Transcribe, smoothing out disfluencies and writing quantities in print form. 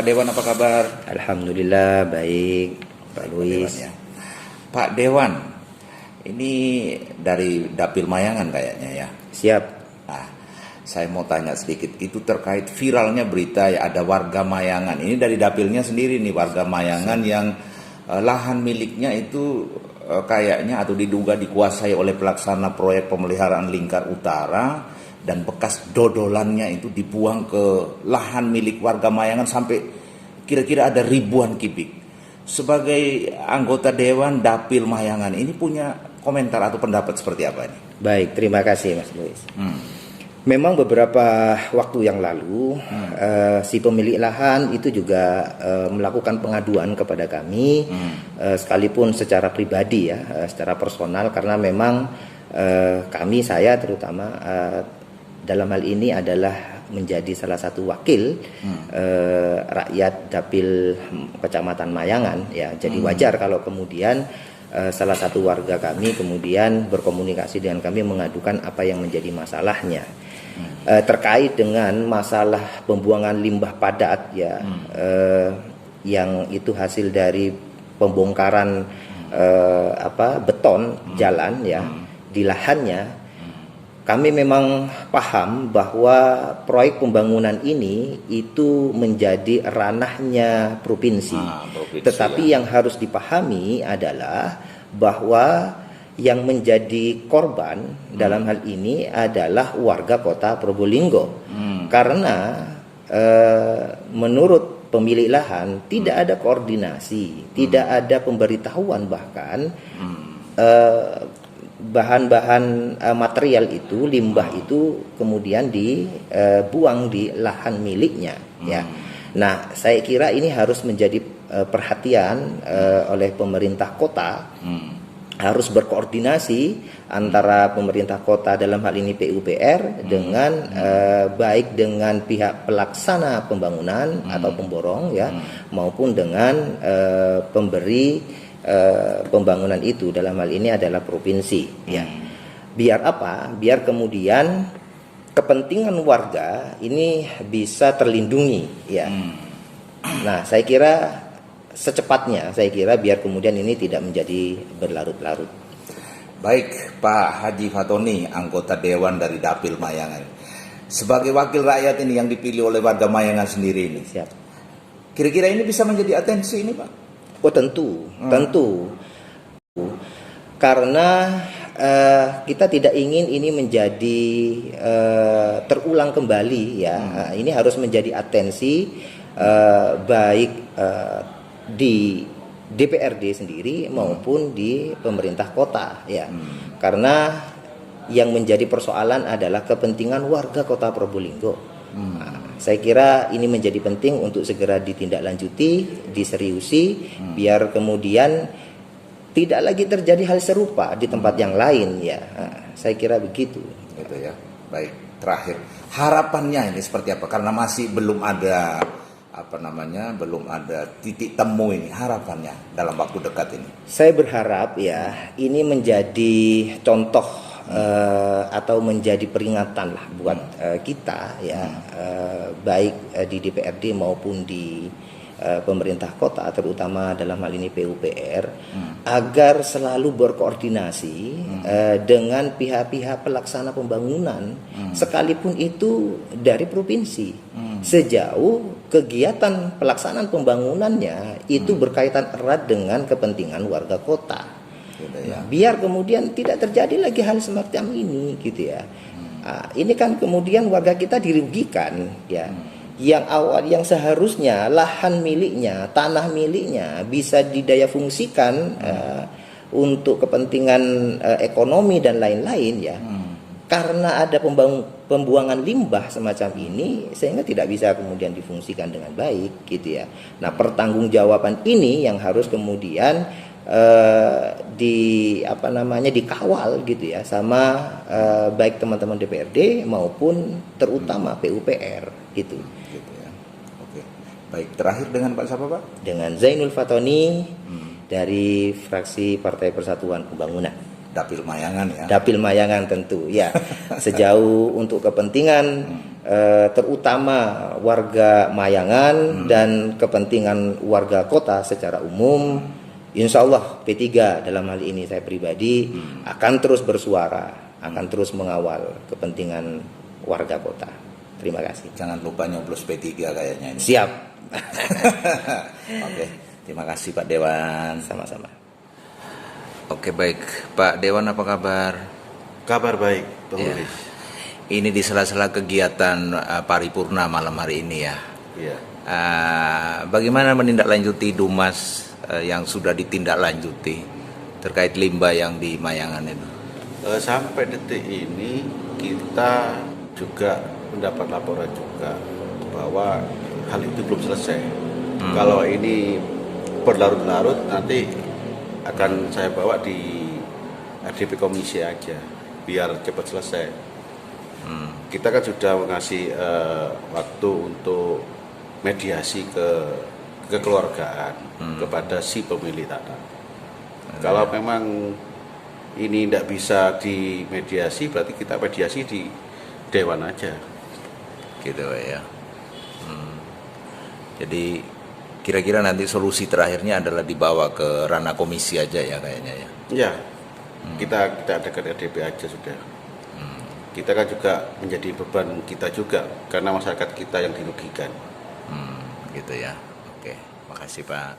Dewan, apa kabar? Alhamdulillah baik, Pak Luis. Dewan, ya. Pak Dewan, ini dari Dapil Mayangan kayaknya ya. Siap. Nah, saya mau tanya sedikit, itu terkait viralnya berita ya, ada warga Mayangan. Ini dari Dapilnya sendiri nih, warga Mayangan yang lahan miliknya itu kayaknya atau diduga dikuasai oleh pelaksana proyek pemeliharaan Lingkar Utara, dan bekas dodolannya itu dibuang ke lahan milik warga Mayangan sampai kira-kira ada ribuan kubik. Sebagai anggota Dewan Dapil Mayangan ini punya komentar atau pendapat seperti apa ini? Baik, terima kasih Mas Luis. Memang beberapa waktu yang lalu si pemilik lahan itu juga melakukan pengaduan kepada kami, sekalipun secara pribadi ya, secara personal, karena memang saya terutama dalam hal ini adalah menjadi salah satu wakil rakyat Dapil Kecamatan Mayangan ya. Jadi wajar kalau kemudian salah satu warga kami kemudian berkomunikasi dengan kami mengadukan apa yang menjadi masalahnya terkait dengan masalah pembuangan limbah padat ya, yang itu hasil dari pembongkaran beton jalan ya di lahannya. Kami memang paham bahwa proyek pembangunan ini itu menjadi ranahnya provinsi. Tetapi yang harus dipahami adalah bahwa yang menjadi korban dalam hal ini adalah warga kota Probolinggo. Karena menurut pemilik lahan tidak ada koordinasi, tidak ada pemberitahuan, bahkan bahan-bahan material itu, limbah itu kemudian dibuang di lahan miliknya ya. Nah, saya kira ini harus menjadi perhatian oleh pemerintah kota. Harus berkoordinasi antara pemerintah kota dalam hal ini PUPR dengan baik dengan pihak pelaksana pembangunan atau pemborong ya, maupun dengan pemberi pembangunan itu, dalam hal ini adalah provinsi ya. Biar apa? Biar kemudian kepentingan warga ini bisa terlindungi ya. Nah, saya kira secepatnya, biar kemudian ini tidak menjadi berlarut-larut. Baik, Pak Haji Fatoni, anggota Dewan dari Dapil Mayangan. Sebagai wakil rakyat ini yang dipilih oleh warga Mayangan sendiri ini. Siap. Kira-kira ini bisa menjadi atensi ini, Pak? Oh tentu. Karena kita tidak ingin ini menjadi terulang kembali ya. Ini harus menjadi atensi baik di DPRD sendiri maupun di pemerintah kota ya. Karena yang menjadi persoalan adalah kepentingan warga kota Probolinggo. Saya kira ini menjadi penting untuk segera ditindaklanjuti, diseriusi, biar kemudian tidak lagi terjadi hal serupa di tempat yang lain ya. Saya kira begitu. Gitu ya. Baik, terakhir harapannya ini seperti apa? Karena masih belum ada belum ada titik temu ini, harapannya dalam waktu dekat ini. Saya berharap ya ini menjadi contoh atau menjadi peringatan lah buat kita ya, baik di DPRD maupun di pemerintah kota, terutama dalam hal ini PUPR, agar selalu berkoordinasi dengan pihak-pihak pelaksana pembangunan, sekalipun itu dari provinsi, sejauh kegiatan pelaksanaan pembangunannya itu berkaitan erat dengan kepentingan warga kota. Ya. Biar kemudian tidak terjadi lagi hal semacam ini gitu ya. Ini kan kemudian warga kita dirugikan ya. Yang seharusnya lahan miliknya, tanah miliknya bisa didaya fungsikan untuk kepentingan ekonomi dan lain-lain ya. Karena ada pembuangan limbah semacam ini, sehingga tidak bisa kemudian difungsikan dengan baik gitu ya. Nah, pertanggungjawaban ini yang harus kemudian dikawal gitu ya, sama baik teman-teman DPRD maupun terutama PUPR gitu ya. Oke. Baik, terakhir dengan Pak siapa, Pak? Dengan Zainul Fatoni dari fraksi Partai Persatuan Pembangunan. Dapil Mayangan ya. Dapil Mayangan tentu ya. Sejauh untuk kepentingan terutama warga Mayangan dan kepentingan warga kota secara umum, insya Allah P3 dalam hal ini saya pribadi akan terus bersuara, akan terus mengawal kepentingan warga kota. Terima kasih. Jangan lupa nyoblos P3 kayaknya ini. Siap. Oke, terima kasih Pak Dewan. Sama-sama. Oke, baik Pak Dewan, apa kabar? Kabar baik, Bang Ya. Luis. Ini di sela-sela kegiatan paripurna malam hari ini ya. Iya. Bagaimana menindaklanjuti Dumas yang sudah ditindaklanjuti terkait limbah yang di Mayangan itu? Sampai detik ini kita juga mendapat laporan juga bahwa hal itu belum selesai. Kalau ini berlarut-larut nanti akan saya bawa di RDP komisi aja biar cepat selesai. Kita kan sudah mengasih waktu untuk mediasi kekeluargaan kepada si pemilik tanah. Kalau memang ini tidak bisa dimediasi, berarti kita mediasi di dewan aja. Gitu ya. Jadi kira-kira nanti solusi terakhirnya adalah dibawa ke ranah komisi aja ya kayaknya ya. Ya, kita adakan RDP aja sudah. Kita kan juga menjadi beban kita juga karena masyarakat kita yang dirugikan. Gitu ya. Oke, makasih Pak.